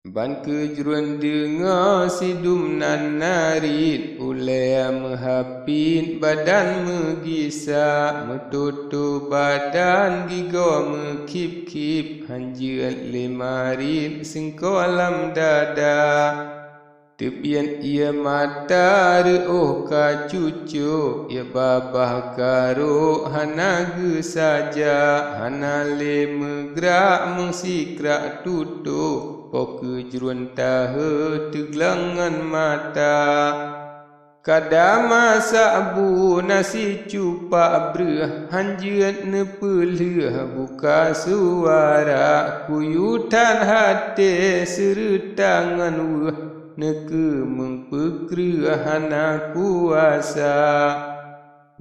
Ban kejuruan dengar sidum nan narit ulaya menghapin badan megisa metutu badan gigo mekip-kip hanjian lemarit singko alam dada tepian ia mata reuh ka cucu ia babah karo hanaga saja hanale megrak mengsikrak tutu po kejuruan tahe teglangan mata kada masak bu nasi cupak berah hanjian nepeleh buka suara kuyutan hati seretangan weh neke mengpekerah hana kuasa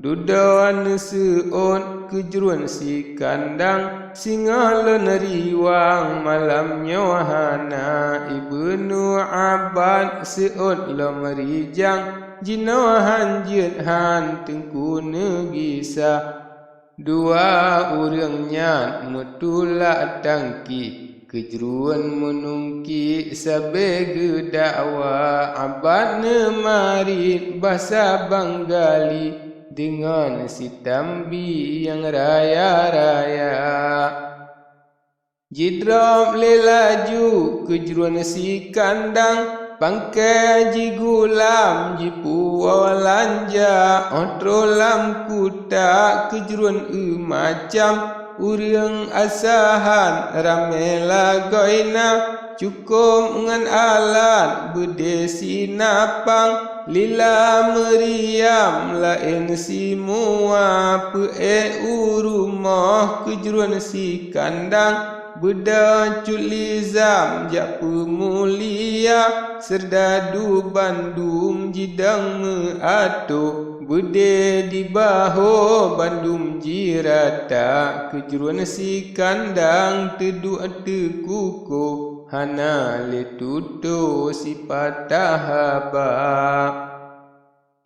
dudawan seon kejuruan si kandang singa leneriwang malam nyohana ibnu abad seon lomerijang jinohan jethan tengku negisa dua urangnya metulak tangki kejuruan menungki sabege dakwa abad nemarit bahasa Banggali dengan si tambi yang raya-raya jidrom lelaju kejuruan si kandang pangkai jigulam jipuawalanja ontrolam kuta kejuruan macam urang asahan ramela goina cukup ngan alat bedesi napang lila meriam lain si mua pe urumah kejuruan si kandang beda culizam jak pemulia serdadu Bandung jidang meatu bude di baho Bandung jirata kejuruan si kandang tedu tekuku hana le tutu si patah haba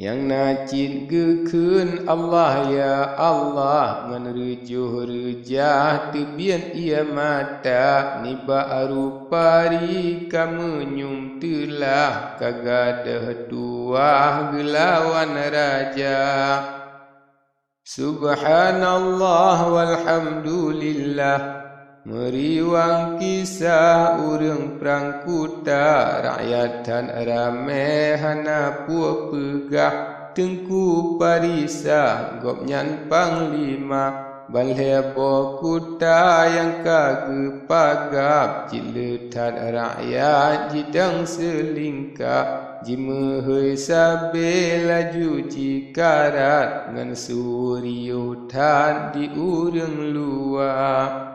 yang nacin gekun Allah ya Allah menerujuh rejah tebian ia mata niba arupari kamu nyum telah kagadah tuah gelawan raja subhanallah walhamdulillah meriwang kisah urang perang kuta rakyatan rame hana puak pegah tengku parisa gopnyan panglima balhebo kuta yang kagepagap jiletan rakyat jidang selingkah jimehoi sabe laju jikarat ngan suryutan di urang luar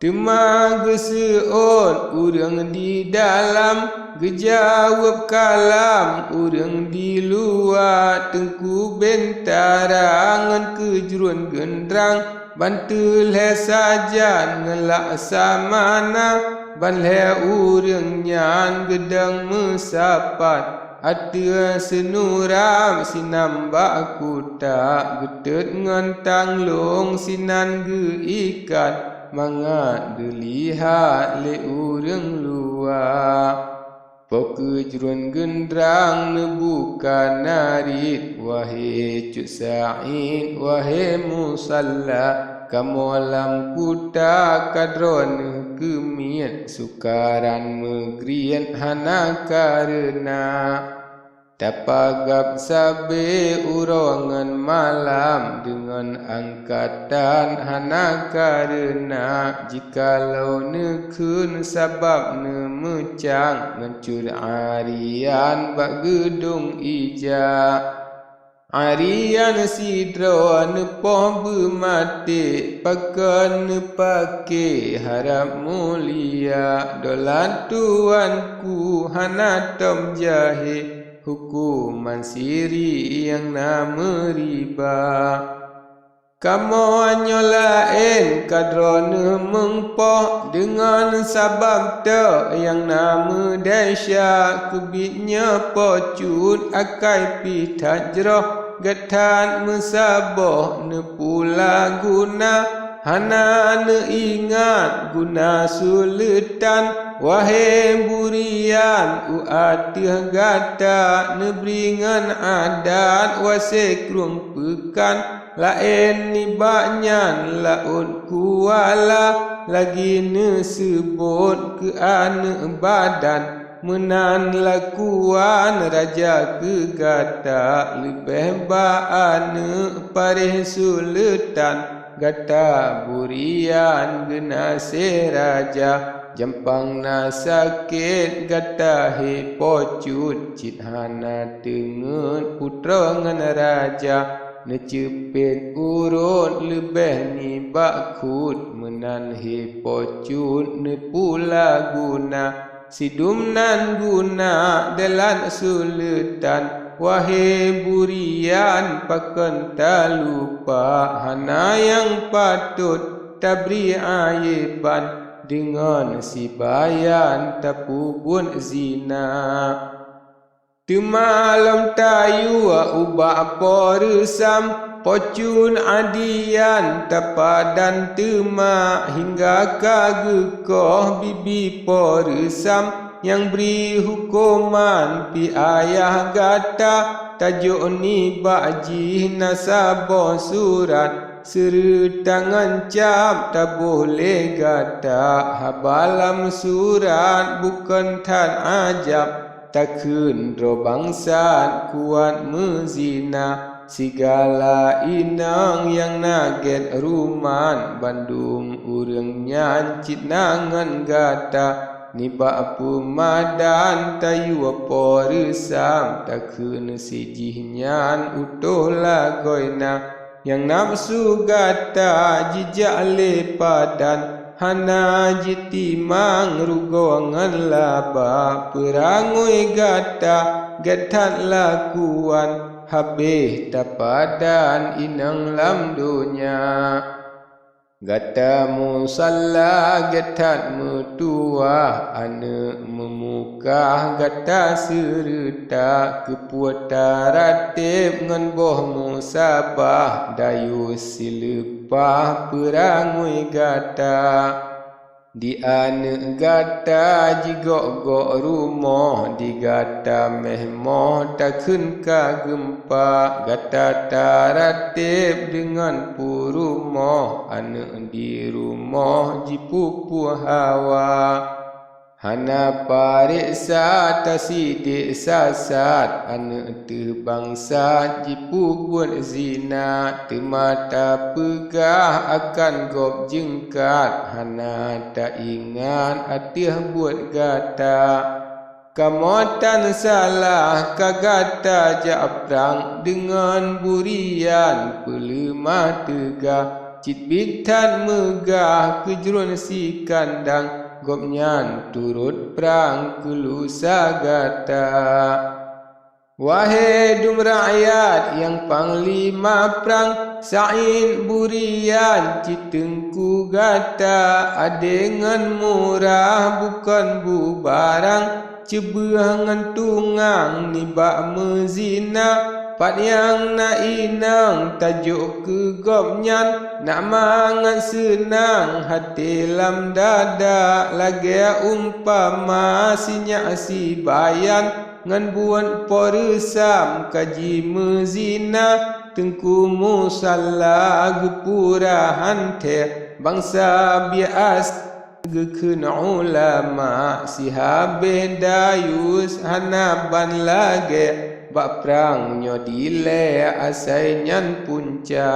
temaga seon urang di dalam gejawab kalam urang di luar tengku bentarangan kejuruan gendrang bantul he sajan ngelak samana banle urang nyan gedang mesapat ada senuram sinambak kuta gedet ngan tanglong sinan geikat mangat dilihat le urang luar po kejuruan gendrang nebuka narit wahai cuk sa'id wahai musalla kamolam kuta kadron kemiat sukaran megrian hana karena tapagap sabe urongan malam dengan angkatan hana karena jikalau nekun sabab nemecang mencur arian bak gedung ija arian sidro nepoh bermati pakan nepake harap mulia dolan tuanku hana tom jahe hukuman siri yang nama riba kamu nyolain kadrone mengpoh dengan sabab te yang nama dahsyat kubitnya pocut akai pitajroh gatan mesaboh ne pula guna hana ne ingat guna suletan wahai burian uatih gata nebringan adat wasekrung pekan lain ni banyan laun kuala lagi nesebut ke anak badan menan lakuan raja ke gata lebih baana parih sultan gata burian genase raja jampang na sakit gata he pocut cithana dengan putra ngan raja necepet urut lebih ni bakut menan he pocut ne pula guna sidum nan guna dalam sultan wahai burian pakan tak lupa hana yang patut tabri aiban dengan si bayan tapubun zina Temalam tayu ubah poresam pocun adian tapadan tema hingga kagekoh bibi poresam yang beri hukuman pi ayah gata tajuk ni bakji nasabah surat seru tangan cap tak boleh gata habalam surat bukan tan ajab takun ro bangsa kuat mezina segala inang yang naget ruman Bandung urang nyancit nangan gata ni bapa madan tayu apa resam takun sijihnya utuh lagoina yang nafsu gata jijak lepadan hana jitimang rugongan laba perangui gata gatat lakuan habis tapadan inang lam dunya gata musalla gatat metua anak memukah gata serta kepuata ratib ngan boh musabah dayu silepah perangui gata di anak gata jigok-gok rumah di gata mehmoh takun ka gempa gata taratib dengan purumah anak di rumah jipupu hawa hana pariksa tasidik sasat anak terbangsa jipu buat zina temata pegah akan gop jengkat hana tak ingat atih buat gata kamotan salah kagata japrang dengan burian pelemah tegah citbitan megah kejurun si kandang gopnyan turut perang kelusa gata wahai dum rakyat yang panglima perang sain burian citengku gata adengan murah bukan bubarang cebehangan tungang nibak mezina pat yang na inang tajuk ke gopnyan nak mangan senang hati lam dada lagi umpama sinyak si bayan ngan buan poresam kaji mezina tengku musalla gepurahan te bangsa bias gekun ulama si habe dayus hanaban lage bak perang nyo dile asai nyan punca